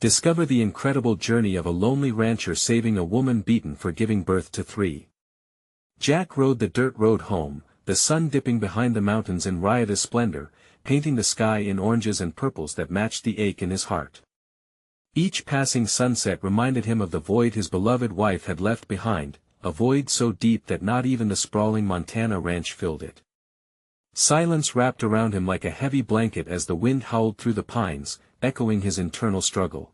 Discover the incredible journey of a lonely rancher saving a woman beaten for giving birth to 3. Jack rode the dirt road home, the sun dipping behind the mountains in riotous splendor, painting the sky in oranges and purples that matched the ache in his heart. Each passing sunset reminded him of the void his beloved wife had left behind, a void so deep that not even the sprawling Montana ranch filled it. Silence wrapped around him like a heavy blanket as the wind howled through the pines, echoing his internal struggle.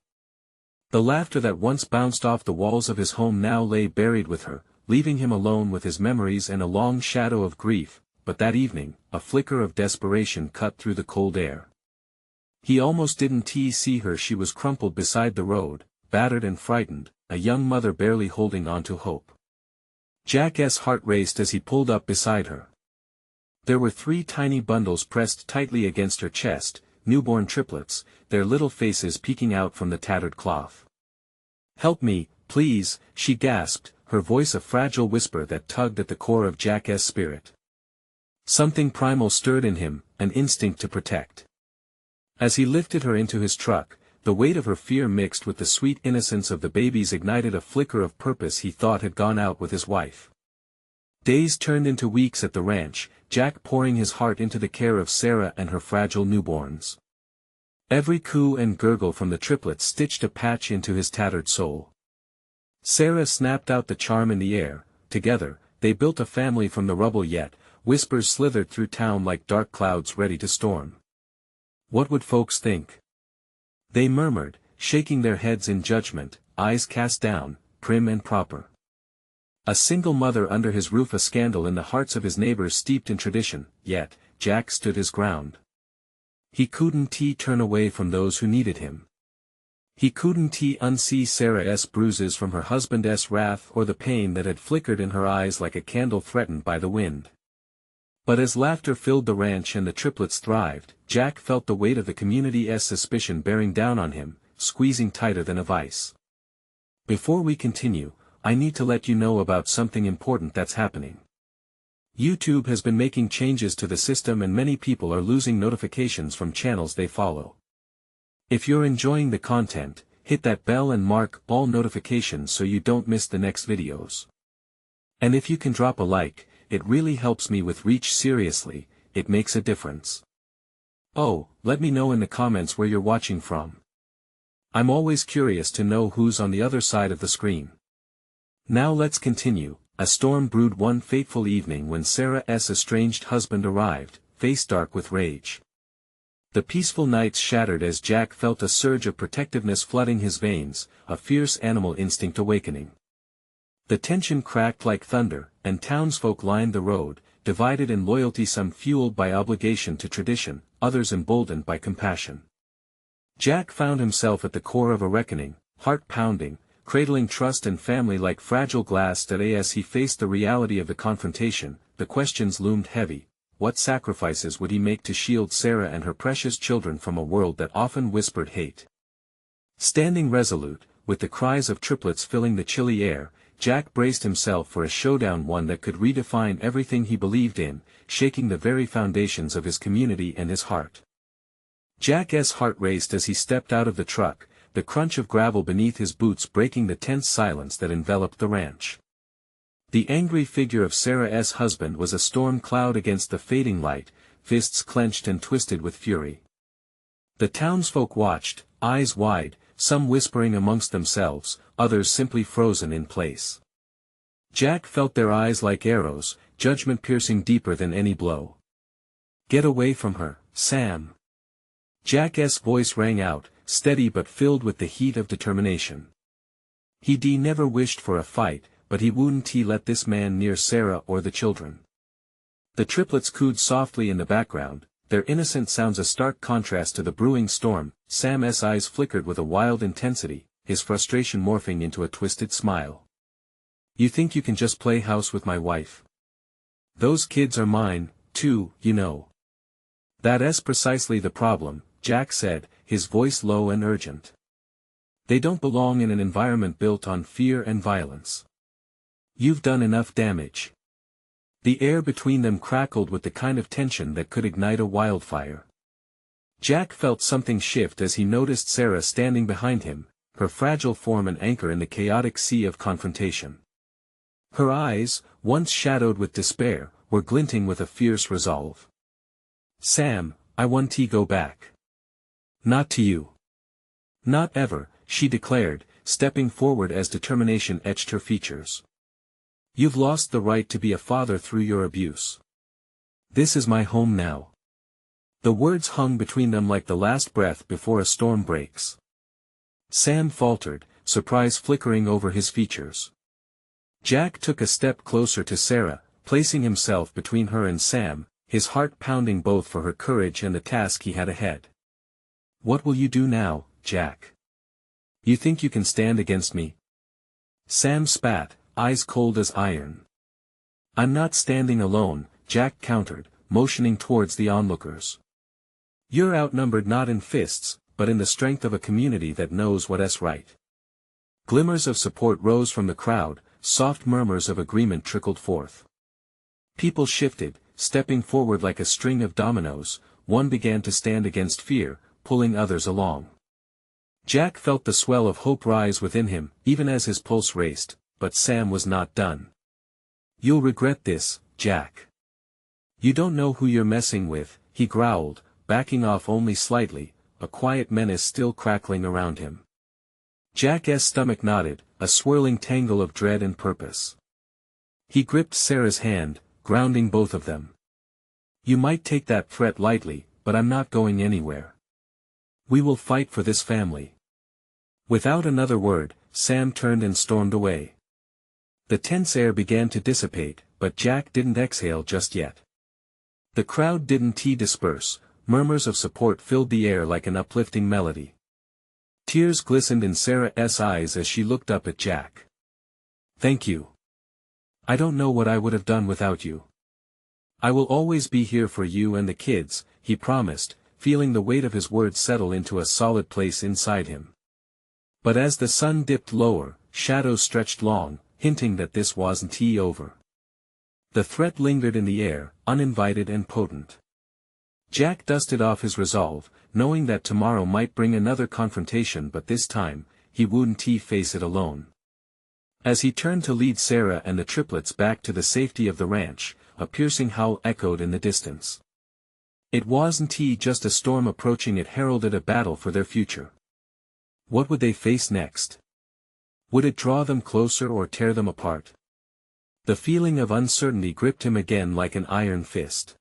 The laughter that once bounced off the walls of his home now lay buried with her, leaving him alone with his memories and a long shadow of grief, but that evening, a flicker of desperation cut through the cold air. He almost didn't see her. She was crumpled beside the road, battered and frightened, a young mother barely holding on to hope. Jack's heart raced as he pulled up beside her. There were 3 tiny bundles pressed tightly against her chest, newborn triplets, their little faces peeking out from the tattered cloth. "Help me, please," she gasped, her voice a fragile whisper that tugged at the core of Jack's spirit. Something primal stirred in him, an instinct to protect. As he lifted her into his truck, the weight of her fear mixed with the sweet innocence of the babies ignited a flicker of purpose he thought had gone out with his wife. Days turned into weeks at the ranch, Jack pouring his heart into the care of Sarah and her fragile newborns. Every coo and gurgle from the triplets stitched a patch into his tattered soul. Sarah snapped out the charm in the air. Together, they built a family from the rubble, yet whispers slithered through town like dark clouds ready to storm. What would folks think? They murmured, shaking their heads in judgment, eyes cast down, prim and proper. A single mother under his roof, a scandal in the hearts of his neighbors steeped in tradition, yet Jack stood his ground. He couldn't turn away from those who needed him. He couldn't unsee Sarah's bruises from her husband's wrath or the pain that had flickered in her eyes like a candle threatened by the wind. But as laughter filled the ranch and the triplets thrived, Jack felt the weight of the community's suspicion bearing down on him, squeezing tighter than a vice. Before we continue, I need to let you know about something important that's happening. YouTube has been making changes to the system and many people are losing notifications from channels they follow. If you're enjoying the content, hit that bell and mark all notifications so you don't miss the next videos. And if you can drop a like, it really helps me with reach. Seriously, it makes a difference. Oh, let me know in the comments where you're watching from. I'm always curious to know who's on the other side of the screen. Now let's continue. A storm brewed one fateful evening when Sarah's estranged husband arrived, face dark with rage. The peaceful nights shattered as Jack felt a surge of protectiveness flooding his veins, a fierce animal instinct awakening. The tension cracked like thunder, and townsfolk lined the road, divided in loyalty, some fueled by obligation to tradition, others emboldened by compassion. Jack found himself at the core of a reckoning, heart pounding, cradling trust and family like fragile glass. That as he faced the reality of the confrontation, the questions loomed heavy. What sacrifices would he make to shield Sarah and her precious children from a world that often whispered hate? Standing resolute, with the cries of triplets filling the chilly air, Jack braced himself for a showdown, one that could redefine everything he believed in, shaking the very foundations of his community and his heart. Jack's heart raced as he stepped out of the truck, the crunch of gravel beneath his boots breaking the tense silence that enveloped the ranch. The angry figure of Sarah's husband was a storm cloud against the fading light, fists clenched and twisted with fury. The townsfolk watched, eyes wide, some whispering amongst themselves, others simply frozen in place. Jack felt their eyes like arrows, judgment piercing deeper than any blow. "Get away from her, Sam." Jack's voice rang out, steady but filled with the heat of determination. He never wished for a fight, but he wouldn't let this man near Sarah or the children. The triplets cooed softly in the background, their innocent sounds a stark contrast to the brewing storm. Sam's eyes flickered with a wild intensity, his frustration morphing into a twisted smile. "You think you can just play house with my wife? Those kids are mine, too, you know." "That's precisely the problem," Jack said, his voice low and urgent. "They don't belong in an environment built on fear and violence. You've done enough damage." The air between them crackled with the kind of tension that could ignite a wildfire. Jack felt something shift as he noticed Sarah standing behind him, her fragile form an anchor in the chaotic sea of confrontation. Her eyes, once shadowed with despair, were glinting with a fierce resolve. "Sam, I want to go back. Not to you. Not ever," she declared, stepping forward as determination etched her features. "You've lost the right to be a father through your abuse. This is my home now." The words hung between them like the last breath before a storm breaks. Sam faltered, surprise flickering over his features. Jack took a step closer to Sarah, placing himself between her and Sam, his heart pounding both for her courage and the task he had ahead. "What will you do now, Jack? You think you can stand against me?" Sam spat, eyes cold as iron. "I'm not standing alone," Jack countered, motioning towards the onlookers. "You're outnumbered not in fists, but in the strength of a community that knows what's right." Glimmers of support rose from the crowd, soft murmurs of agreement trickled forth. People shifted, stepping forward like a string of dominoes, one began to stand against fear, pulling others along. Jack felt the swell of hope rise within him, even as his pulse raced, but Sam was not done. "You'll regret this, Jack. You don't know who you're messing with," he growled, backing off only slightly, a quiet menace still crackling around him. Jack's stomach knotted, a swirling tangle of dread and purpose. He gripped Sarah's hand, grounding both of them. "You might take that threat lightly, but I'm not going anywhere. We will fight for this family." Without another word, Sam turned and stormed away. The tense air began to dissipate, but Jack didn't exhale just yet. The crowd didn't disperse, murmurs of support filled the air like an uplifting melody. Tears glistened in Sarah's eyes as she looked up at Jack. "Thank you. I don't know what I would have done without you. I will always be here for you and the kids," he promised, feeling the weight of his words settle into a solid place inside him. But as the sun dipped lower, shadows stretched long, hinting that this wasn't over. The threat lingered in the air, uninvited and potent. Jack dusted off his resolve, knowing that tomorrow might bring another confrontation, but this time, he wouldn't face it alone. As he turned to lead Sarah and the triplets back to the safety of the ranch, a piercing howl echoed in the distance. It wasn't just a storm approaching, it heralded a battle for their future. What would they face next? Would it draw them closer or tear them apart? The feeling of uncertainty gripped him again like an iron fist.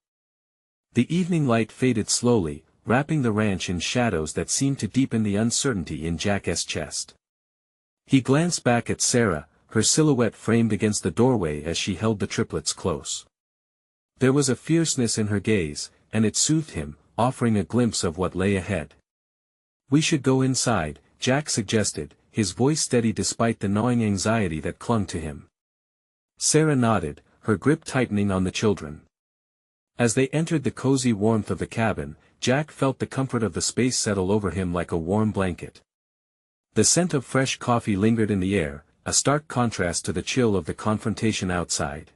The evening light faded slowly, wrapping the ranch in shadows that seemed to deepen the uncertainty in Jack's chest. He glanced back at Sarah, her silhouette framed against the doorway as she held the triplets close. There was a fierceness in her gaze, and it soothed him, offering a glimpse of what lay ahead. "We should go inside," Jack suggested, his voice steady despite the gnawing anxiety that clung to him. Sarah nodded, her grip tightening on the children. As they entered the cozy warmth of the cabin, Jack felt the comfort of the space settle over him like a warm blanket. The scent of fresh coffee lingered in the air, a stark contrast to the chill of the confrontation outside.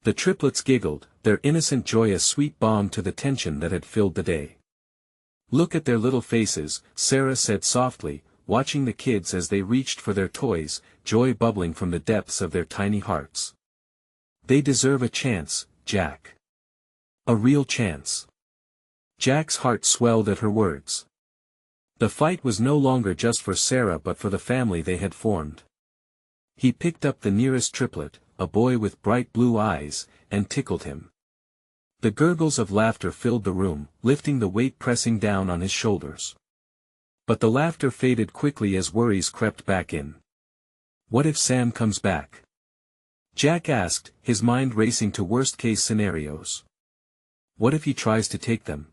The triplets giggled, their innocent joy a sweet balm to the tension that had filled the day. "Look at their little faces," Sarah said softly, watching the kids as they reached for their toys, joy bubbling from the depths of their tiny hearts. "They deserve a chance, Jack. A real chance." Jack's heart swelled at her words. The fight was no longer just for Sarah but for the family they had formed. He picked up the nearest triplet, a boy with bright blue eyes, and tickled him. The gurgles of laughter filled the room, lifting the weight pressing down on his shoulders. But the laughter faded quickly as worries crept back in. "What if Sam comes back?" Jack asked, his mind racing to worst-case scenarios. "What if he tries to take them?"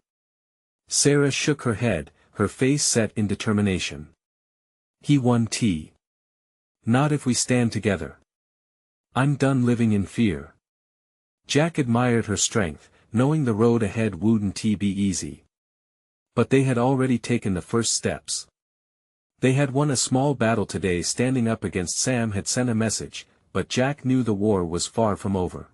Sarah shook her head, her face set in determination. "He won't. Not if we stand together. I'm done living in fear." Jack admired her strength, knowing the road ahead wouldn't be easy. But they had already taken the first steps. They had won a small battle today. Standing up against Sam had sent a message, but Jack knew the war was far from over.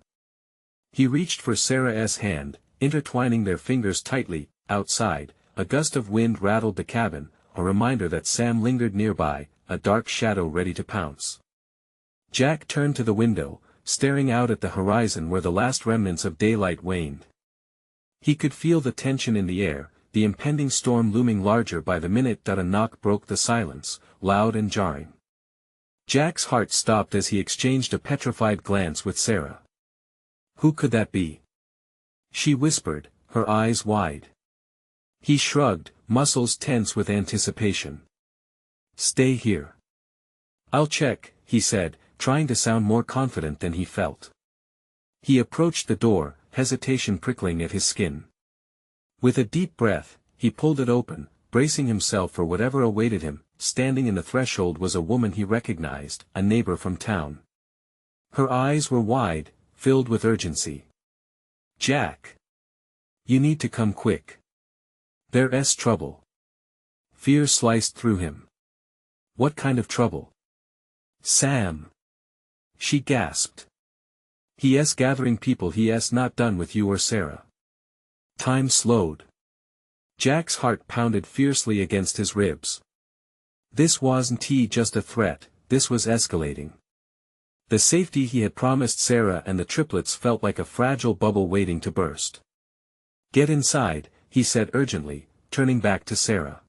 He reached for Sarah's hand, intertwining their fingers tightly. Outside, a gust of wind rattled the cabin, a reminder that Sam lingered nearby, a dark shadow ready to pounce. Jack turned to the window, staring out at the horizon where the last remnants of daylight waned. He could feel the tension in the air, the impending storm looming larger by the minute. A knock broke the silence, loud and jarring. Jack's heart stopped as he exchanged a petrified glance with Sarah. "Who could that be?" she whispered, her eyes wide. He shrugged, muscles tense with anticipation. "Stay here. I'll check," he said, trying to sound more confident than he felt. He approached the door, hesitation prickling at his skin. With a deep breath, he pulled it open, bracing himself for whatever awaited him. Standing in the threshold was a woman he recognized, a neighbor from town. Her eyes were wide, filled with urgency. "Jack! You need to come quick. There's trouble." Fear sliced through him. "What kind of trouble?" "Sam!" she gasped. "He's gathering people. He's not done with you or Sarah." Time slowed. Jack's heart pounded fiercely against his ribs. This wasn't just a threat, this was escalating. The safety he had promised Sarah and the triplets felt like a fragile bubble waiting to burst. "Get inside," he said urgently, turning back to Sarah.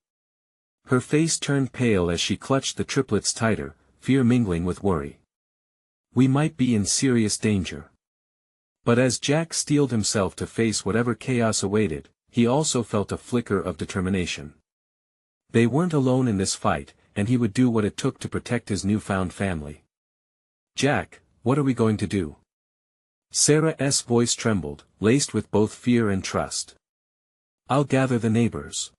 Her face turned pale as she clutched the triplets tighter, fear mingling with worry. "We might be in serious danger." But as Jack steeled himself to face whatever chaos awaited, he also felt a flicker of determination. They weren't alone in this fight, and he would do what it took to protect his newfound family. "Jack, what are we going to do?" Sarah's voice trembled, laced with both fear and trust. "I'll gather the neighbors."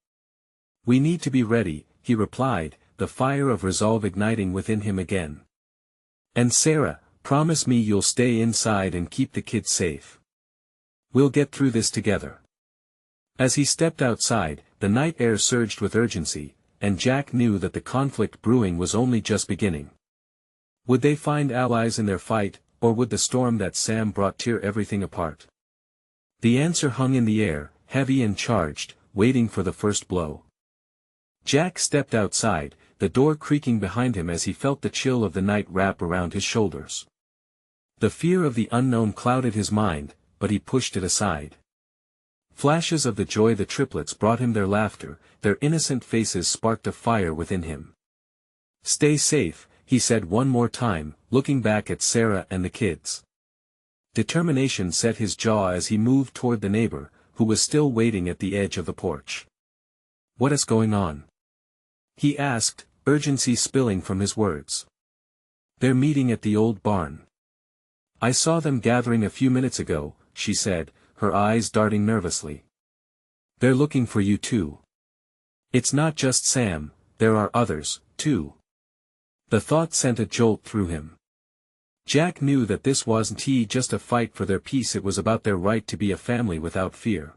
"We need to be ready," he replied, the fire of resolve igniting within him again. "And Sarah, promise me you'll stay inside and keep the kids safe. We'll get through this together." As he stepped outside, the night air surged with urgency, and Jack knew that the conflict brewing was only just beginning. Would they find allies in their fight, or would the storm that Sam brought tear everything apart? The answer hung in the air, heavy and charged, waiting for the first blow. Jack stepped outside, the door creaking behind him as he felt the chill of the night wrap around his shoulders. The fear of the unknown clouded his mind, but he pushed it aside. Flashes of the joy the triplets brought him, their laughter, their innocent faces sparked a fire within him. "Stay safe," he said one more time, looking back at Sarah and the kids. Determination set his jaw as he moved toward the neighbor, who was still waiting at the edge of the porch. "What is going on?" he asked, urgency spilling from his words. "They're meeting at the old barn. I saw them gathering a few minutes ago," she said, her eyes darting nervously. "They're looking for you too. It's not just Sam, there are others, too." The thought sent a jolt through him. Jack knew that this wasn't just a fight for their peace, it was about their right to be a family without fear.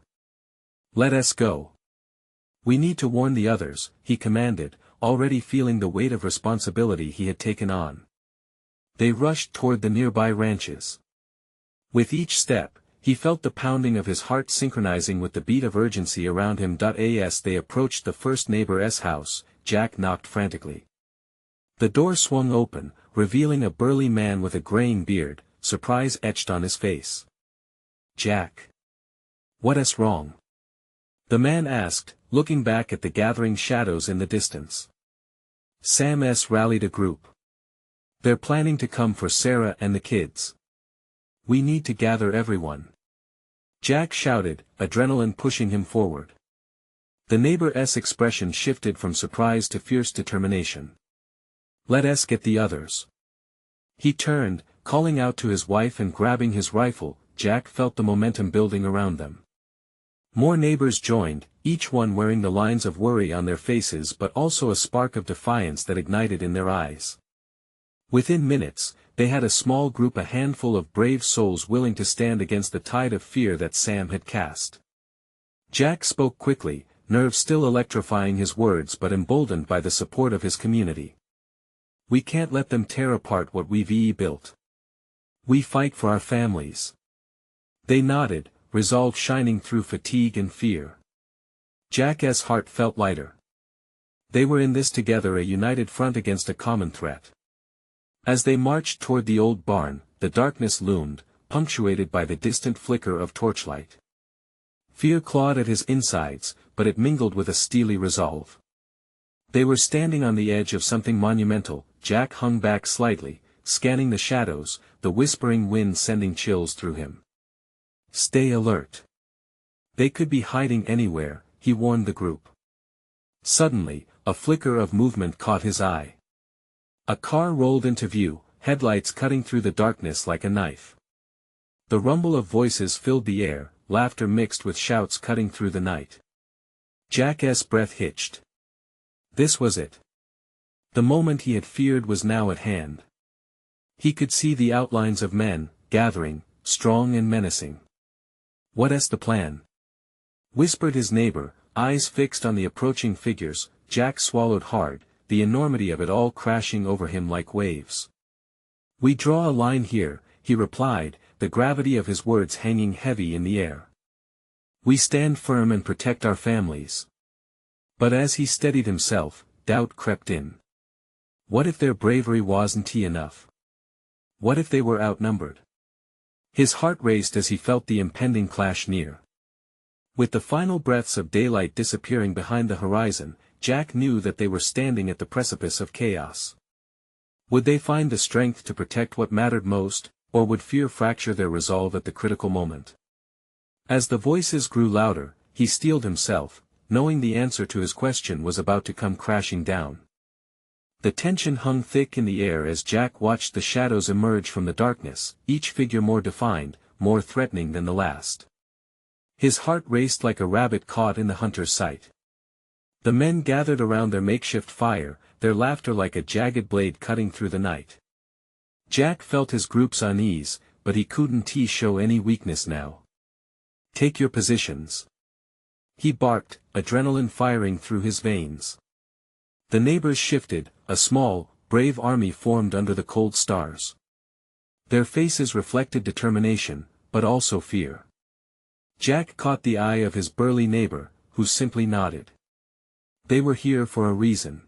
"Let us go. We need to warn the others," he commanded, already feeling the weight of responsibility he had taken on. They rushed toward the nearby ranches. With each step, he felt the pounding of his heart synchronizing with the beat of urgency around him. As they approached the first neighbor's house, Jack knocked frantically. The door swung open, revealing a burly man with a graying beard, surprise etched on his face. "Jack. What's wrong?" the man asked, looking back at the gathering shadows in the distance. "Sam's rallied a group. They're planning to come for Sarah and the kids. We need to gather everyone." Jack shouted, adrenaline pushing him forward. The neighbor's expression shifted from surprise to fierce determination. "Let us get the others." He turned, calling out to his wife and grabbing his rifle. Jack felt the momentum building around them. More neighbors joined, each one wearing the lines of worry on their faces but also a spark of defiance that ignited in their eyes. Within minutes, they had a small group, a handful of brave souls willing to stand against the tide of fear that Sam had cast. Jack spoke quickly, nerves still electrifying his words but emboldened by the support of his community. "We can't let them tear apart what we've built. We fight for our families." They nodded, resolve shining through fatigue and fear. Jack's heart felt lighter. They were in this together, a united front against a common threat. As they marched toward the old barn, the darkness loomed, punctuated by the distant flicker of torchlight. Fear clawed at his insides, but it mingled with a steely resolve. They were standing on the edge of something monumental. Jack hung back slightly, scanning the shadows, the whispering wind sending chills through him. Stay alert. They could be hiding anywhere, he warned the group. Suddenly, a flicker of movement caught his eye. A car rolled into view, headlights cutting through the darkness like a knife. The rumble of voices filled the air, laughter mixed with shouts cutting through the night. Jack's breath hitched. This was it. The moment he had feared was now at hand. He could see the outlines of men, gathering, strong and menacing. "What's the plan?" whispered his neighbor, eyes fixed on the approaching figures. Jack swallowed hard, the enormity of it all crashing over him like waves. "We draw a line here," he replied, the gravity of his words hanging heavy in the air. "We stand firm and protect our families." But as he steadied himself, doubt crept in. What if their bravery wasn't enough? What if they were outnumbered? His heart raced as he felt the impending clash near. With the final breaths of daylight disappearing behind the horizon, Jack knew that they were standing at the precipice of chaos. Would they find the strength to protect what mattered most, or would fear fracture their resolve at the critical moment? As the voices grew louder, he steeled himself, knowing the answer to his question was about to come crashing down. The tension hung thick in the air as Jack watched the shadows emerge from the darkness, each figure more defined, more threatening than the last. His heart raced like a rabbit caught in the hunter's sight. The men gathered around their makeshift fire, their laughter like a jagged blade cutting through the night. Jack felt his group's unease, but he couldn't show any weakness now. "Take your positions," he barked, adrenaline firing through his veins. The neighbors shifted, a small, brave army formed under the cold stars. Their faces reflected determination, but also fear. Jack caught the eye of his burly neighbor, who simply nodded. They were here for a reason.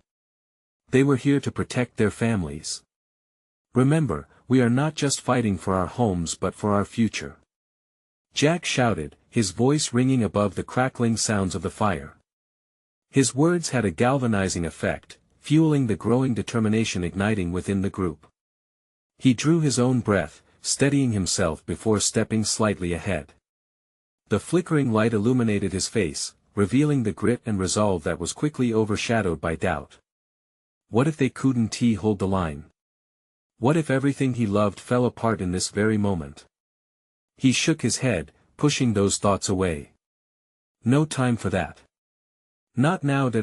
They were here to protect their families. "Remember, we are not just fighting for our homes but for our future," Jack shouted, his voice ringing above the crackling sounds of the fire. His words had a galvanizing effect, fueling the growing determination igniting within the group. He drew his own breath, steadying himself before stepping slightly ahead. The flickering light illuminated his face, revealing the grit and resolve that was quickly overshadowed by doubt. What if they couldn't hold the line? What if everything he loved fell apart in this very moment? He shook his head, pushing those thoughts away. No time for that. Not now that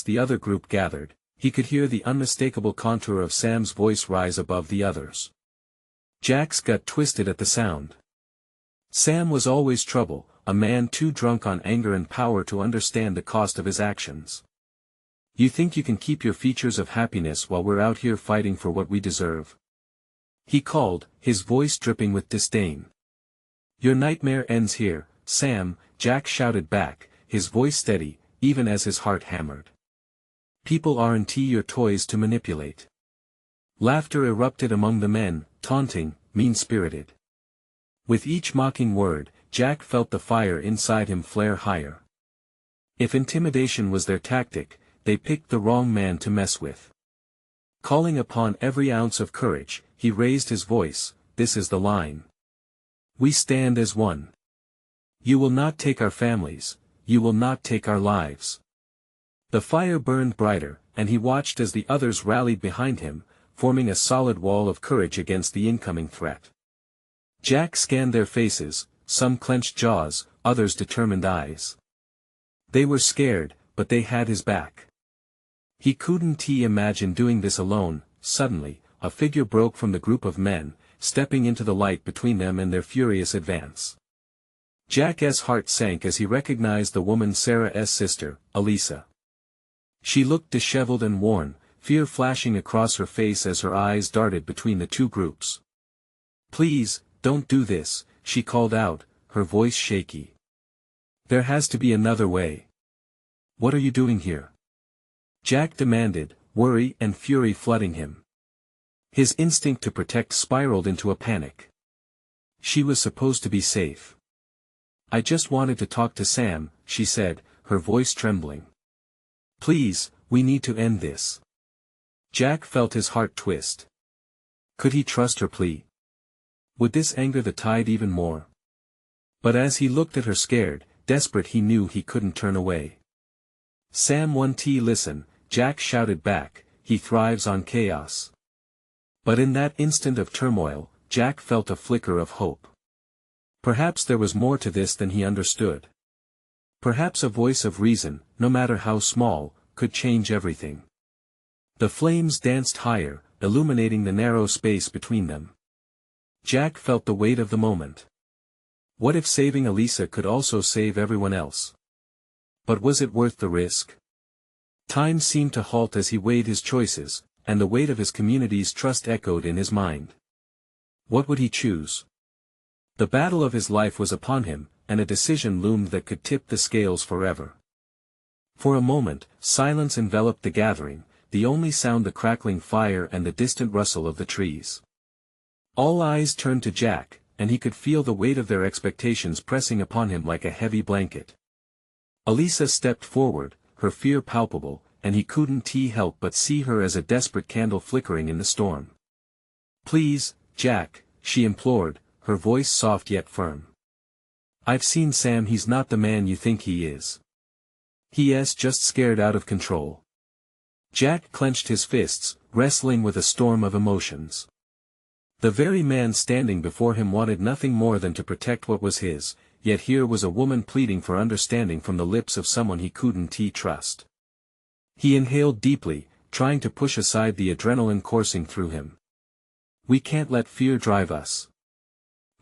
the other group gathered. He could hear the unmistakable contour of Sam's voice rise above the others. Jack's gut twisted at the sound. Sam was always trouble, a man too drunk on anger and power to understand the cost of his actions. "You think you can keep your features of happiness while we're out here fighting for what we deserve?" he called, his voice dripping with disdain. "Your nightmare ends here, Sam," Jack shouted back, his voice steady, even as his heart hammered. "People aren't your toys to manipulate." Laughter erupted among the men, taunting, mean-spirited. With each mocking word, Jack felt the fire inside him flare higher. If intimidation was their tactic, they picked the wrong man to mess with. Calling upon every ounce of courage, he raised his voice, "This is the line. We stand as one. You will not take our families, you will not take our lives." The fire burned brighter, and he watched as the others rallied behind him, forming a solid wall of courage against the incoming threat. Jack scanned their faces, some clenched jaws, others determined eyes. They were scared, but they had his back. He couldn't imagine doing this alone. Suddenly, a figure broke from the group of men, stepping into the light between them and their furious advance. Jack's heart sank as he recognized the woman Sarah's sister, Elisa. She looked disheveled and worn, fear flashing across her face as her eyes darted between the two groups. "Please, don't do this," she called out, her voice shaky. "There has to be another way." What are you doing here? Jack demanded, worry and fury flooding him. His instinct to protect spiraled into a panic. She was supposed to be safe. I just wanted to talk to Sam, she said, her voice trembling. Please, we need to end this. Jack felt his heart twist. Could he trust her plea? Would this anger the tide even more? But as he looked at her scared, desperate, he knew he couldn't turn away. Sam, listen, Jack shouted back, he thrives on chaos. But in that instant of turmoil, Jack felt a flicker of hope. Perhaps there was more to this than he understood. Perhaps a voice of reason, no matter how small, could change everything. The flames danced higher, illuminating the narrow space between them. Jack felt the weight of the moment. What if saving Elisa could also save everyone else? But was it worth the risk? Time seemed to halt as he weighed his choices, and the weight of his community's trust echoed in his mind. What would he choose? The battle of his life was upon him, and a decision loomed that could tip the scales forever. For a moment, silence enveloped the gathering, the only sound the crackling fire and the distant rustle of the trees. All eyes turned to Jack, and he could feel the weight of their expectations pressing upon him like a heavy blanket. Elisa stepped forward, her fear palpable, and he couldn't help but see her as a desperate candle flickering in the storm. Please, Jack, she implored, her voice soft yet firm. I've seen Sam, he's not the man you think he is. He's just scared out of control. Jack clenched his fists, wrestling with a storm of emotions. The very man standing before him wanted nothing more than to protect what was his, yet here was a woman pleading for understanding from the lips of someone he couldn't trust. He inhaled deeply, trying to push aside the adrenaline coursing through him. We can't let fear drive us.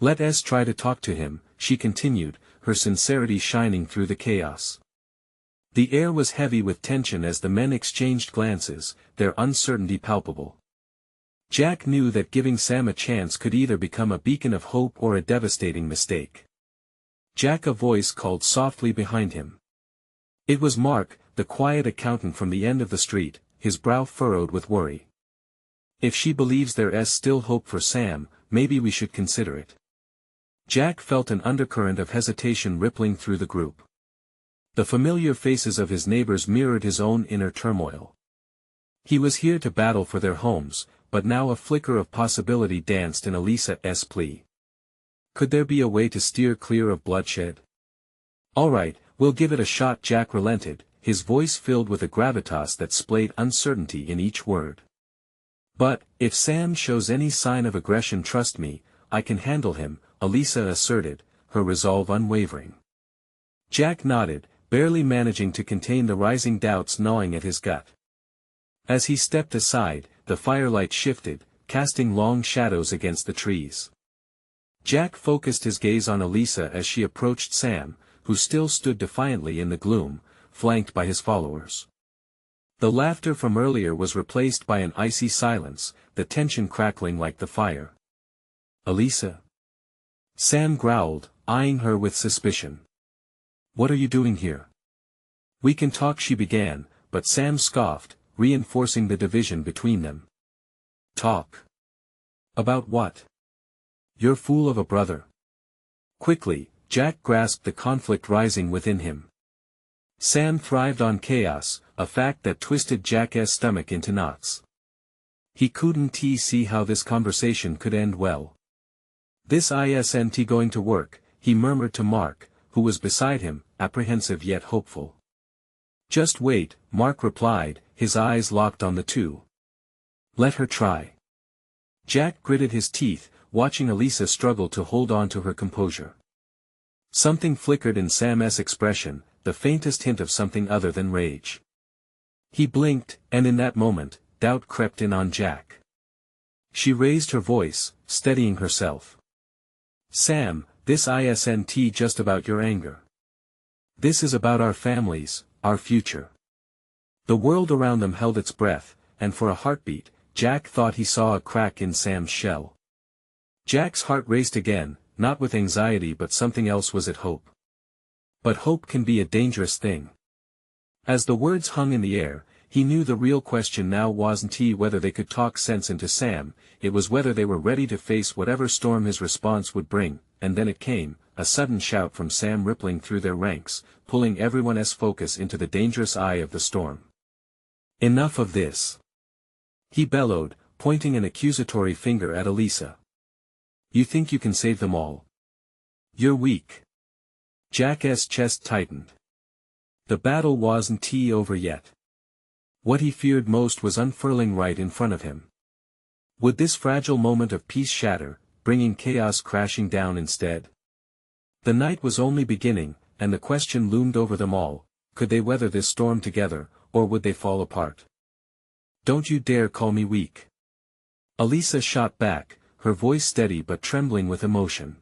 Let us try to talk to him, she continued, her sincerity shining through the chaos. The air was heavy with tension as the men exchanged glances, their uncertainty palpable. Jack knew that giving Sam a chance could either become a beacon of hope or a devastating mistake. Jack, a voice called softly behind him. It was Mark, the quiet accountant from the end of the street, his brow furrowed with worry. If she believes there's still hope for Sam, maybe we should consider it. Jack felt an undercurrent of hesitation rippling through the group. The familiar faces of his neighbors mirrored his own inner turmoil. He was here to battle for their homes, but now a flicker of possibility danced in Elisa's plea. Could there be a way to steer clear of bloodshed? All right, we'll give it a shot, Jack relented, his voice filled with a gravitas that splayed uncertainty in each word. But, if Sam shows any sign of aggression, trust me, I can handle him, Elisa asserted, her resolve unwavering. Jack nodded, barely managing to contain the rising doubts gnawing at his gut. As he stepped aside, the firelight shifted, casting long shadows against the trees. Jack focused his gaze on Elisa as she approached Sam, who still stood defiantly in the gloom, flanked by his followers. The laughter from earlier was replaced by an icy silence, the tension crackling like the fire. Elisa? Sam growled, eyeing her with suspicion. What are you doing here? We can talk, she began, but Sam scoffed, reinforcing the division between them. Talk? About what? Your fool of a brother. Quickly, Jack grasped the conflict rising within him. Sam thrived on chaos, a fact that twisted Jack's stomach into knots. He couldn't see how this conversation could end well. This isn't going to work, he murmured to Mark, who was beside him, apprehensive yet hopeful. Just wait, Mark replied, his eyes locked on the two. Let her try. Jack gritted his teeth, watching Elisa struggle to hold on to her composure. Something flickered in Sam's expression, the faintest hint of something other than rage. He blinked, and in that moment, doubt crept in on Jack. She raised her voice, steadying herself. Sam, this isn't just about your anger. This is about our families, our future. The world around them held its breath, and for a heartbeat, Jack thought he saw a crack in Sam's shell. Jack's heart raced again, not with anxiety but something else, was it hope? But hope can be a dangerous thing. As the words hung in the air, he knew the real question now wasn't whether they could talk sense into Sam, it was whether they were ready to face whatever storm his response would bring, and then it came, a sudden shout from Sam rippling through their ranks, pulling everyone's focus into the dangerous eye of the storm. Enough of this! He bellowed, pointing an accusatory finger at Elisa. You think you can save them all? You're weak. Jack's chest tightened. The battle wasn't over yet. What he feared most was unfurling right in front of him. Would this fragile moment of peace shatter, bringing chaos crashing down instead? The night was only beginning, and the question loomed over them all, could they weather this storm together, or would they fall apart? Don't you dare call me weak. Elisa shot back, her voice steady but trembling with emotion.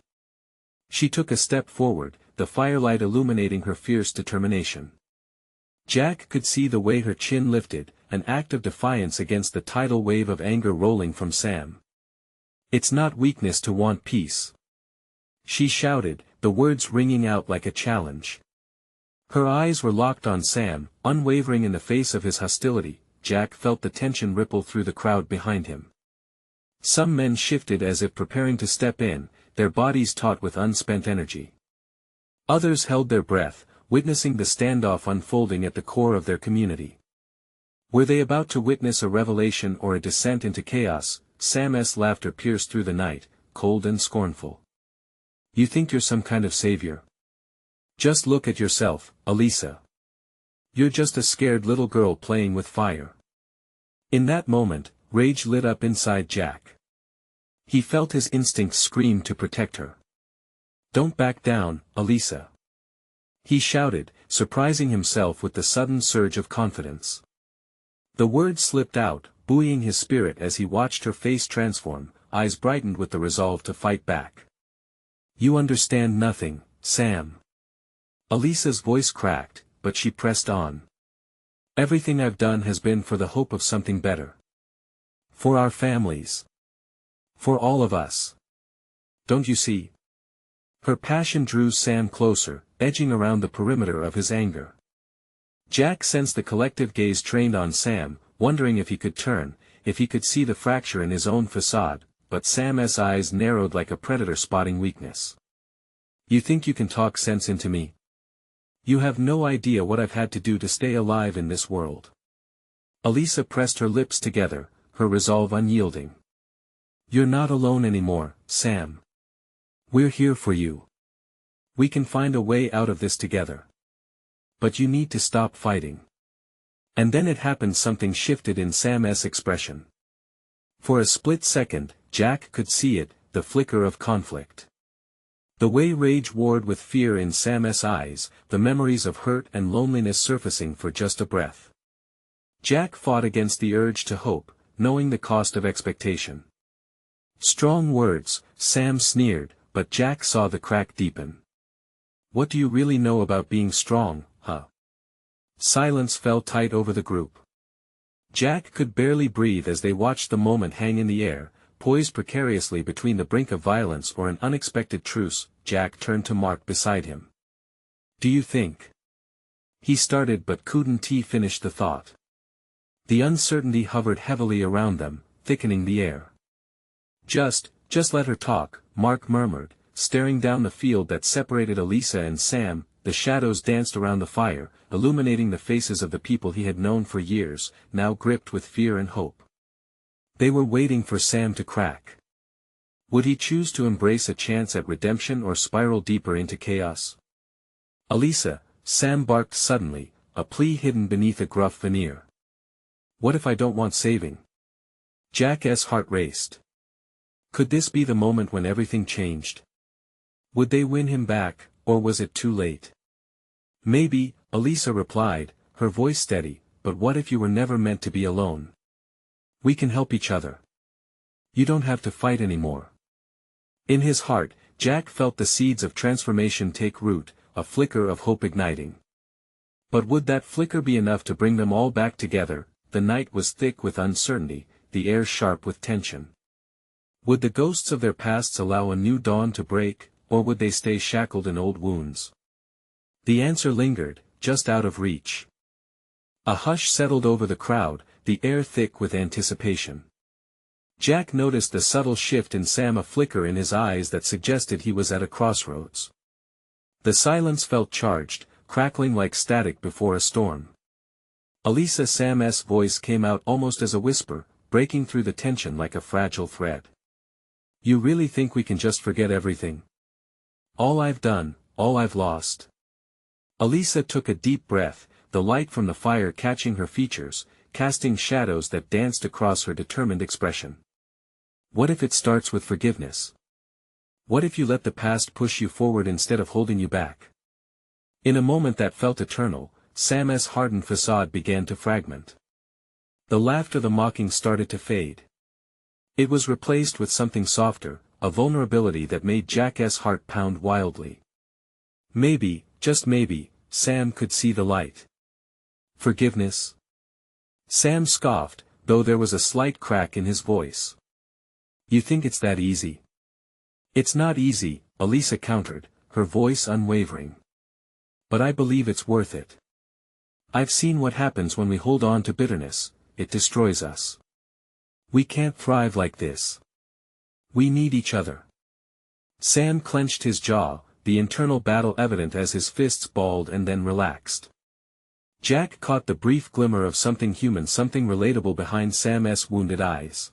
She took a step forward, the firelight illuminating her fierce determination. Jack could see the way her chin lifted, an act of defiance against the tidal wave of anger rolling from Sam. It's not weakness to want peace. She shouted, the words ringing out like a challenge. Her eyes were locked on Sam, unwavering in the face of his hostility. Jack felt the tension ripple through the crowd behind him. Some men shifted as if preparing to step in, their bodies taut with unspent energy. Others held their breath, witnessing the standoff unfolding at the core of their community. Were they about to witness a revelation or a descent into chaos? Sam's laughter pierced through the night, cold and scornful. You think you're some kind of savior? Just look at yourself, Elisa. You're just a scared little girl playing with fire. In that moment, rage lit up inside Jack. He felt his instincts scream to protect her. Don't back down, Elisa. He shouted, surprising himself with the sudden surge of confidence. The words slipped out, buoying his spirit as he watched her face transform, eyes brightened with the resolve to fight back. You understand nothing, Sam. Elisa's voice cracked, but she pressed on. Everything I've done has been for the hope of something better. For our families. For all of us. Don't you see? Her passion drew Sam closer, edging around the perimeter of his anger. Jack sensed the collective gaze trained on Sam, wondering if he could turn, if he could see the fracture in his own facade, but Sam's eyes narrowed like a predator spotting weakness. You think you can talk sense into me? You have no idea what I've had to do to stay alive in this world. Elisa pressed her lips together, her resolve unyielding. You're not alone anymore, Sam. We're here for you. We can find a way out of this together. But you need to stop fighting. And then it happened, something shifted in Sam's expression. For a split second, Jack could see it, the flicker of conflict. The way rage warred with fear in Sam's eyes, the memories of hurt and loneliness surfacing for just a breath. Jack fought against the urge to hope, knowing the cost of expectation. Strong words, Sam sneered, but Jack saw the crack deepen. What do you really know about being strong, huh? Silence fell tight over the group. Jack could barely breathe as they watched the moment hang in the air, poised precariously between the brink of violence or an unexpected truce. Jack turned to Mark beside him. Do you think? He started but couldn't finish the thought. The uncertainty hovered heavily around them, thickening the air. Just let her talk, Mark murmured, staring down the field that separated Elisa and Sam. The shadows danced around the fire, illuminating the faces of the people he had known for years, now gripped with fear and hope. They were waiting for Sam to crack. Would he choose to embrace a chance at redemption or spiral deeper into chaos? Elisa, Sam barked suddenly, a plea hidden beneath a gruff veneer. What if I don't want saving? Jack's heart raced. Could this be the moment when everything changed? Would they win him back, or was it too late? Maybe, Elisa replied, her voice steady, but what if you were never meant to be alone? We can help each other. You don't have to fight anymore. In his heart, Jack felt the seeds of transformation take root, a flicker of hope igniting. But would that flicker be enough to bring them all back together? The night was thick with uncertainty, the air sharp with tension. Would the ghosts of their pasts allow a new dawn to break, or would they stay shackled in old wounds? The answer lingered, just out of reach. A hush settled over the crowd, the air thick with anticipation. Jack noticed the subtle shift in Sam, a flicker in his eyes that suggested he was at a crossroads. The silence felt charged, crackling like static before a storm. Elisa, Sam's voice came out almost as a whisper, breaking through the tension like a fragile thread. You really think we can just forget everything? All I've done, all I've lost. Elisa took a deep breath, the light from the fire catching her features, casting shadows that danced across her determined expression. What if it starts with forgiveness? What if you let the past push you forward instead of holding you back? In a moment that felt eternal, Sam's hardened facade began to fragment. The laughter, the mocking started to fade. It was replaced with something softer, a vulnerability that made Jack's heart pound wildly. Maybe, just maybe, Sam could see the light. Forgiveness? Sam scoffed, though there was a slight crack in his voice. You think it's that easy? It's not easy, Elisa countered, her voice unwavering. But I believe it's worth it. I've seen what happens when we hold on to bitterness, it destroys us. We can't thrive like this. We need each other. Sam clenched his jaw, the internal battle evident as his fists balled and then relaxed. Jack caught the brief glimmer of something human, something relatable behind Sam's wounded eyes.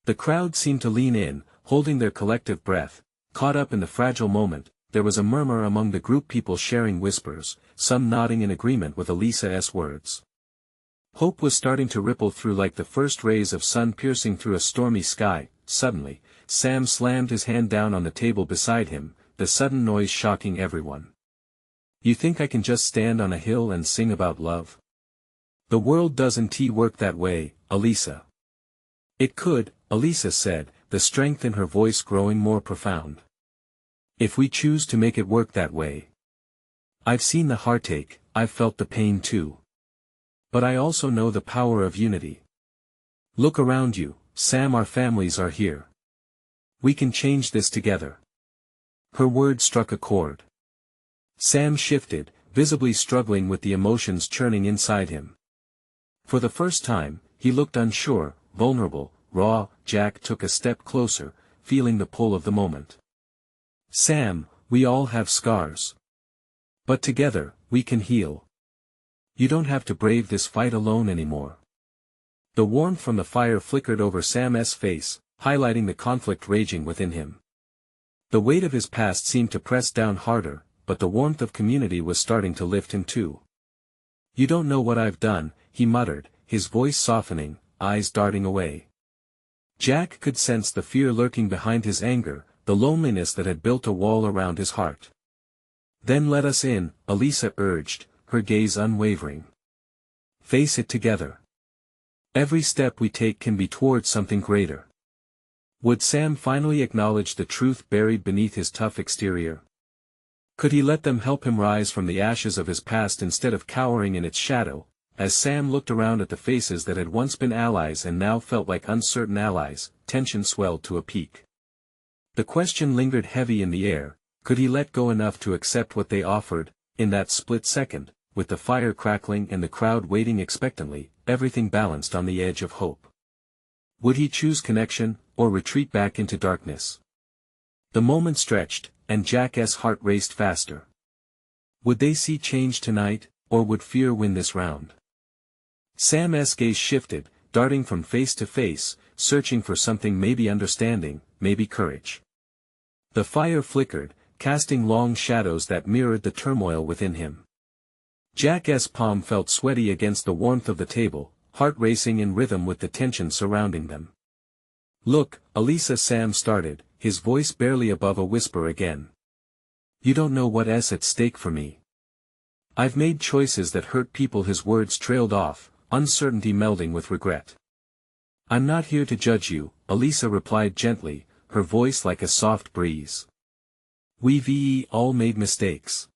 The crowd seemed to lean in, holding their collective breath, caught up in the fragile moment. There was a murmur among the group, people sharing whispers, some nodding in agreement with Elisa's words. Hope was starting to ripple through like the first rays of sun piercing through a stormy sky. Suddenly, Sam slammed his hand down on the table beside him, the sudden noise shocking everyone. You think I can just stand on a hill and sing about love? The world doesn't work that way, Elisa. It could, Elisa said, the strength in her voice growing more profound. If we choose to make it work that way. I've seen the heartache, I've felt the pain too. But I also know the power of unity. Look around you, Sam, our families are here. We can change this together. Her words struck a chord. Sam shifted, visibly struggling with the emotions churning inside him. For the first time, he looked unsure, vulnerable, raw. Jack took a step closer, feeling the pull of the moment. Sam, we all have scars. But together, we can heal. You don't have to brave this fight alone anymore. The warmth from the fire flickered over Sam's face, highlighting the conflict raging within him. The weight of his past seemed to press down harder, but the warmth of community was starting to lift him too. You don't know what I've done, he muttered, his voice softening, eyes darting away. Jack could sense the fear lurking behind his anger, the loneliness that had built a wall around his heart. Then let us in, Elisa urged, her gaze unwavering. Face it together. Every step we take can be towards something greater. Would Sam finally acknowledge the truth buried beneath his tough exterior? Could he let them help him rise from the ashes of his past instead of cowering in its shadow? As Sam looked around at the faces that had once been allies and now felt like uncertain allies, tension swelled to a peak. The question lingered heavy in the air, could he let go enough to accept what they offered? In that split second, with the fire crackling and the crowd waiting expectantly, everything balanced on the edge of hope. Would he choose connection, or retreat back into darkness? The moment stretched, and Jack's heart raced faster. Would they see change tonight, or would fear win this round? Sam's gaze shifted, darting from face to face, searching for something, maybe understanding, maybe courage. The fire flickered, casting long shadows that mirrored the turmoil within him. Jack's palm felt sweaty against the warmth of the table, heart racing in rhythm with the tension surrounding them. Look, Elisa, Sam started, his voice barely above a whisper again. You don't know what's at stake for me. I've made choices that hurt people. His words trailed off, uncertainty melding with regret. I'm not here to judge you, Elisa replied gently, her voice like a soft breeze. We've all made mistakes.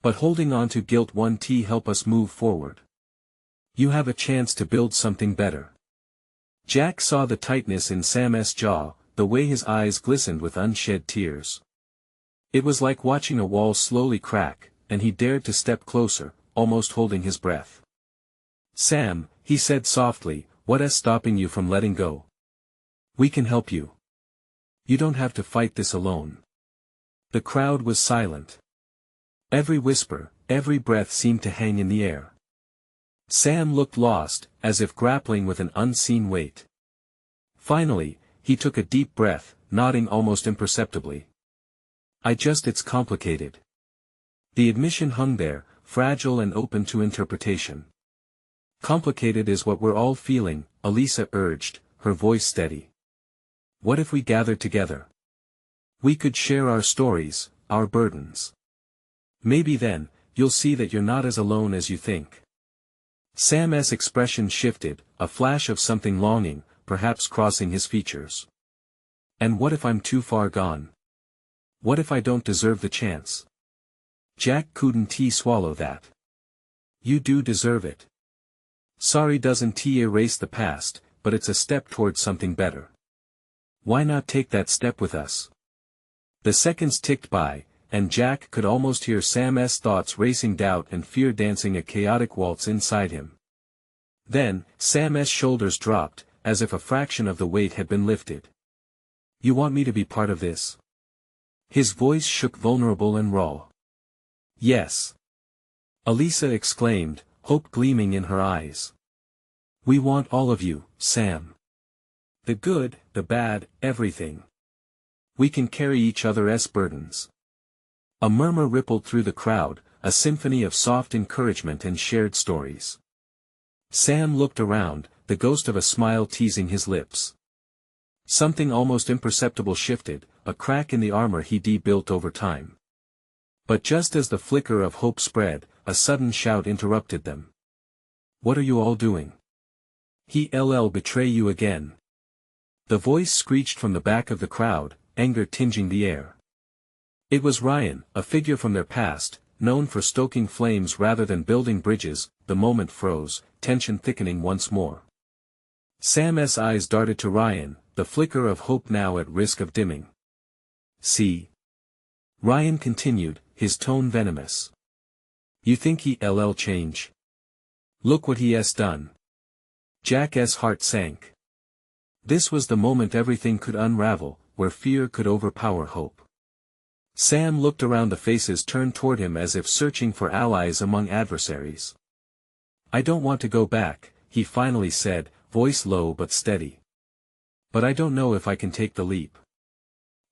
But holding on to guilt won't help us move forward. You have a chance to build something better. Jack saw the tightness in Sam's jaw, the way his eyes glistened with unshed tears. It was like watching a wall slowly crack, and he dared to step closer, almost holding his breath. Sam, he said softly, what's stopping you from letting go? We can help you. You don't have to fight this alone. The crowd was silent. Every whisper, every breath seemed to hang in the air. Sam looked lost, as if grappling with an unseen weight. Finally, he took a deep breath, nodding almost imperceptibly. It's complicated. The admission hung there, fragile and open to interpretation. Complicated is what we're all feeling, Elisa urged, her voice steady. What if we gathered together? We could share our stories, our burdens. Maybe then, you'll see that you're not as alone as you think. Sam's expression shifted, a flash of something longing, perhaps crossing his features. And what if I'm too far gone? What if I don't deserve the chance? Jack couldn't swallow that. You do deserve it. Sorry doesn't erase the past, but it's a step towards something better. Why not take that step with us? The seconds ticked by, and Jack could almost hear Sam's thoughts racing, doubt and fear dancing a chaotic waltz inside him. Then, Sam's shoulders dropped, as if a fraction of the weight had been lifted. You want me to be part of this? His voice shook, vulnerable and raw. Yes. Elisa exclaimed, hope gleaming in her eyes. We want all of you, Sam. The good, the bad, everything. We can carry each other's burdens. A murmur rippled through the crowd, a symphony of soft encouragement and shared stories. Sam looked around, the ghost of a smile teasing his lips. Something almost imperceptible shifted, a crack in the armor he'd built over time. But just as the flicker of hope spread, a sudden shout interrupted them. What are you all doing? He'll betray you again. The voice screeched from the back of the crowd, anger tinging the air. It was Ryan, a figure from their past, known for stoking flames rather than building bridges. The moment froze, tension thickening once more. Sam's eyes darted to Ryan, the flicker of hope now at risk of dimming. See? Ryan continued, his tone venomous. You think he'll change? Look what he has done. Jack's heart sank. This was the moment everything could unravel, where fear could overpower hope. Sam looked around, the faces turned toward him as if searching for allies among adversaries. I don't want to go back, he finally said, voice low but steady. But I don't know if I can take the leap.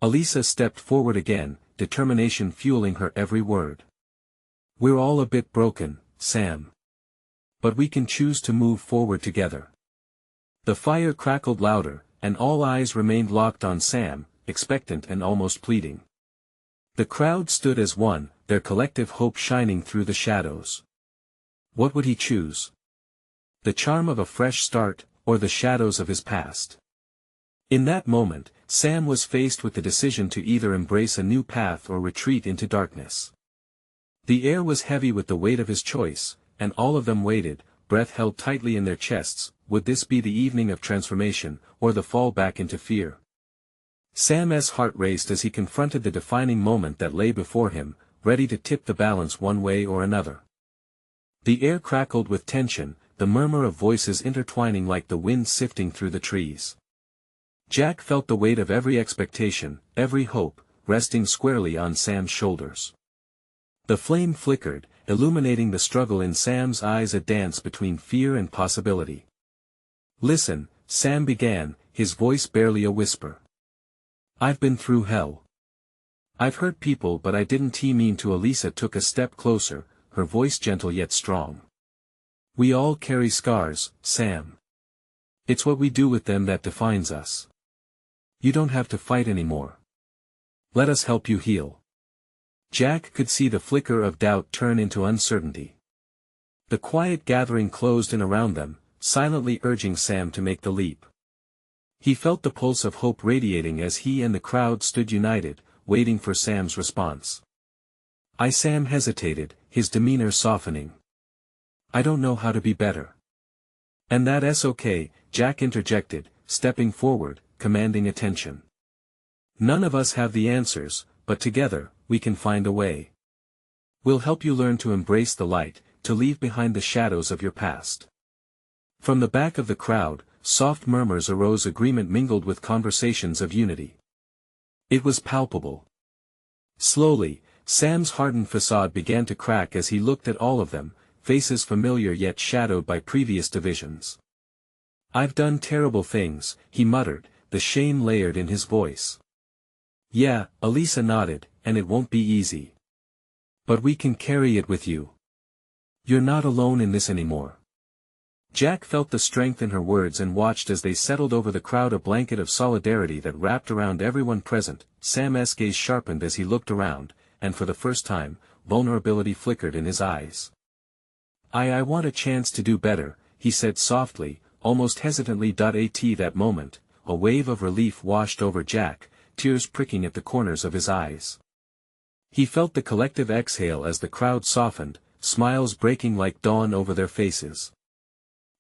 Elisa stepped forward again, determination fueling her every word. We're all a bit broken, Sam. But we can choose to move forward together. The fire crackled louder, and all eyes remained locked on Sam, expectant and almost pleading. The crowd stood as one, their collective hope shining through the shadows. What would he choose? The charm of a fresh start, or the shadows of his past? In that moment, Sam was faced with the decision to either embrace a new path or retreat into darkness. The air was heavy with the weight of his choice, and all of them waited, breath held tightly in their chests. Would this be the evening of transformation, or the fall back into fear? Sam's heart raced as he confronted the defining moment that lay before him, ready to tip the balance one way or another. The air crackled with tension, the murmur of voices intertwining like the wind sifting through the trees. Jack felt the weight of every expectation, every hope, resting squarely on Sam's shoulders. The flame flickered, illuminating the struggle in Sam's eyes, a dance between fear and possibility. Listen, Sam began, his voice barely a whisper. I've been through hell. I've hurt people, but I didn't mean to. Elisa took a step closer, her voice gentle yet strong. We all carry scars, Sam. It's what we do with them that defines us. You don't have to fight anymore. Let us help you heal. Jack could see the flicker of doubt turn into uncertainty. The quiet gathering closed in around them, silently urging Sam to make the leap. He felt the pulse of hope radiating as he and the crowd stood united, waiting for Sam's response. Sam hesitated, his demeanor softening. I don't know how to be better. And that's okay, Jack interjected, stepping forward, commanding attention. None of us have the answers, but together, we can find a way. We'll help you learn to embrace the light, to leave behind the shadows of your past. From the back of the crowd, soft murmurs arose, agreement mingled with conversations of unity. It was palpable. Slowly, Sam's hardened facade began to crack as he looked at all of them, faces familiar yet shadowed by previous divisions. "I've done terrible things," he muttered, the shame layered in his voice. "Yeah," Elisa nodded, "and it won't be easy. But we can carry it with you. You're not alone in this anymore." Jack felt the strength in her words and watched as they settled over the crowd, a blanket of solidarity that wrapped around everyone present. Sam's gaze sharpened as he looked around, and for the first time, vulnerability flickered in his eyes. I want a chance to do better," he said softly, almost hesitantly. At that moment, a wave of relief washed over Jack, tears pricking at the corners of his eyes. He felt the collective exhale as the crowd softened, smiles breaking like dawn over their faces.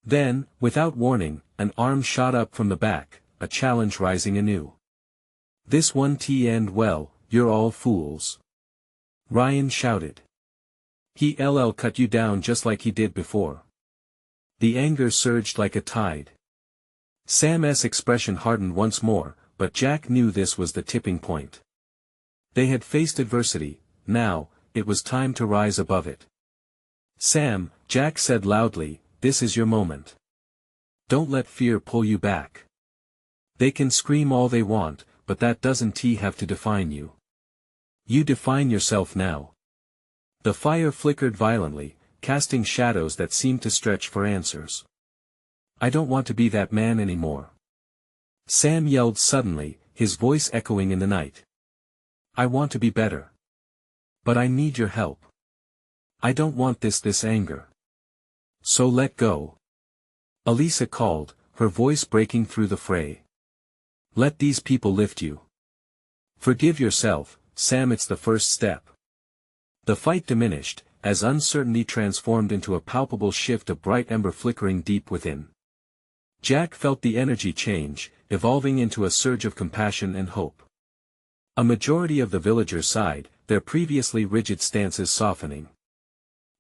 Then, without warning, an arm shot up from the back, a challenge rising anew. "This won't end well, you're all fools," Ryan shouted. "He'll cut you down just like he did before." The anger surged like a tide. Sam's expression hardened once more, but Jack knew this was the tipping point. They had faced adversity, now, it was time to rise above it. "Sam," Jack said loudly, "this is your moment. Don't let fear pull you back. They can scream all they want, but that doesn't have to define you. You define yourself now." The fire flickered violently, casting shadows that seemed to stretch for answers. "I don't want to be that man anymore," Sam yelled suddenly, his voice echoing in the night. "I want to be better. But I need your help. I don't want this anger. So let go." Elisa called, her voice breaking through the fray. "Let these people lift you. Forgive yourself, Sam, it's the first step." The fight diminished, as uncertainty transformed into a palpable shift, a bright ember flickering deep within. Jack felt the energy change, evolving into a surge of compassion and hope. A majority of the villagers sighed, their previously rigid stances softening.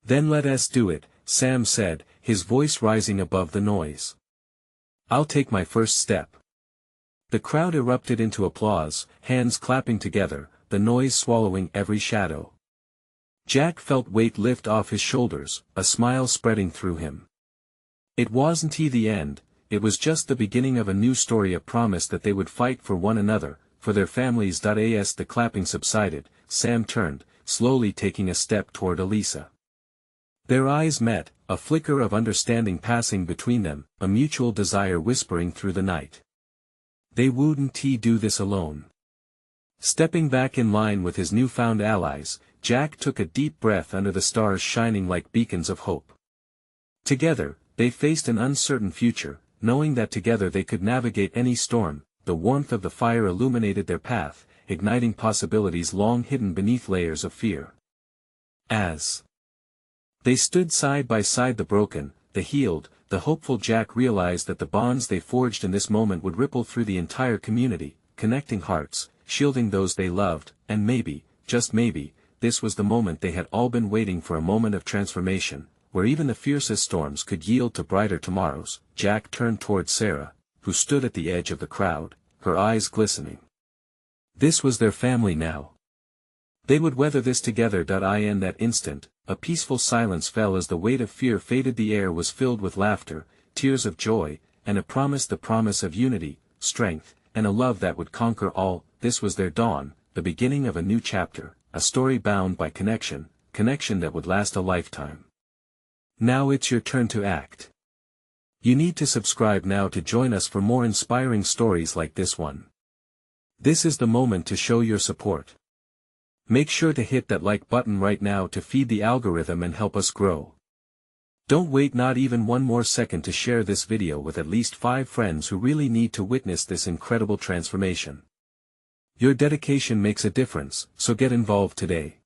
"Then let us do it," Sam said, his voice rising above the noise. "I'll take my first step." The crowd erupted into applause, hands clapping together, the noise swallowing every shadow. Jack felt weight lift off his shoulders, a smile spreading through him. It wasn't the end, it was just the beginning of a new story, a promise that they would fight for one another, for their families. As the clapping subsided, Sam turned, slowly taking a step toward Elisa. Their eyes met, a flicker of understanding passing between them, a mutual desire whispering through the night. They wouldn't do this alone. Stepping back in line with his newfound allies, Jack took a deep breath under the stars shining like beacons of hope. Together, they faced an uncertain future, knowing that together they could navigate any storm. The warmth of the fire illuminated their path, igniting possibilities long hidden beneath layers of fear. As they stood side by side, the broken, the healed, the hopeful, Jack realized that the bonds they forged in this moment would ripple through the entire community, connecting hearts, shielding those they loved, and maybe, just maybe, this was the moment they had all been waiting for, a moment of transformation, where even the fiercest storms could yield to brighter tomorrows. Jack turned toward Sarah, who stood at the edge of the crowd, her eyes glistening. This was their family now. They would weather this together. In that instant, a peaceful silence fell as the weight of fear faded. The air was filled with laughter, tears of joy, and a promise, the promise of unity, strength, and a love that would conquer all. This was their dawn, the beginning of a new chapter, a story bound by connection that would last a lifetime. Now it's your turn to act. You need to subscribe now to join us for more inspiring stories like this one. This is the moment to show your support. Make sure to hit that like button right now to feed the algorithm and help us grow. Don't wait not even one more second to share this video with at least 5 friends who really need to witness this incredible transformation. Your dedication makes a difference, so get involved today.